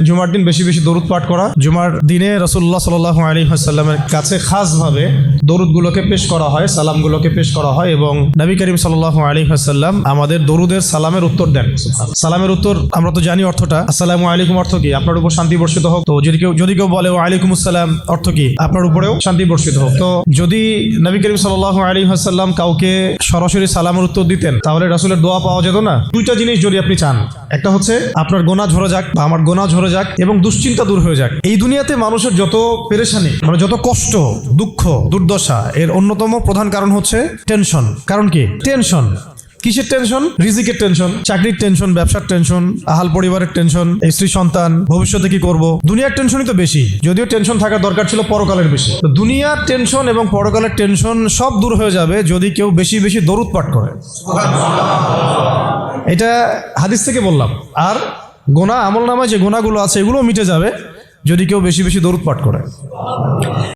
জুমার দিন বেশি বেশি দরুদ পাঠ করা। জুমার দিনে রাসূলুল্লাহ সাল্লাল্লাহু আলাইহি ওয়াসাল্লামের কাছে খাসভাবে দরুদগুলোকে পেশ করা হয়, সালামগুলোকে পেশ করা হয় এবং নবী করিম সাল্লাল্লাহু আলাইহি ওয়াসাল্লাম আমাদের দরুদের সালামের উত্তর দেন। সালামের উত্তর আমরা তো জানি অর্থটা, আসসালামু আলাইকুম অর্থ কি? আপনার উপর শান্তি বর্ষিত হোক। তো যদি কেউ বলে ওয়া আলাইকুম আসসালাম অর্থ কি? আপনার উপরেও শান্তি বর্ষিত হোক। তো যদি নবী করিম সাল্লাল্লাহু আলাইহি ওয়াসাল্লাম কাউকে সরাসরি সালামের উত্তর দিতেন তাহলে রাসূলের দোয়া পাওয়া যেত না। দুইটা জিনিস যদি আপনি চান, একটা হচ্ছে আপনার গোনাহ ঝরে যাক বা আমার গোনাহ ঝরে যাক এবং দুশ্চিন্তা দূর হয়ে যাক। এই দুনিয়াতে মানুষের যত পেরেশানি, মানে যত কষ্ট, দুঃখ, দুর্দশা, এর অন্যতম প্রধান কারণ হচ্ছে টেনশন। কারণ কি? টেনশন। কিসের টেনশন? রিজিকের টেনশন, চাকরির টেনশন, ব্যবসার টেনশন, আহাল পরিবারের টেনশন, স্ত্রী সন্তান, ভবিষ্যতে কি করব। দুনিয়ার টেনশনই তো বেশি, যদিও টেনশন থাকার দরকার ছিল পরকালের বেশি। তো দুনিয়ার টেনশন এবং পরকালের টেনশন সব দূর হয়ে যাবে যদি কেউ বেশি বেশি দরুদ পাঠ করে। এটা হাদিস থেকে বললাম। আর গোনা আমল নামায় যে গোনাগুলো আছে এগুলোও মিটে যাবে যদি কেউ বেশি বেশি দরুদ পাঠ করে।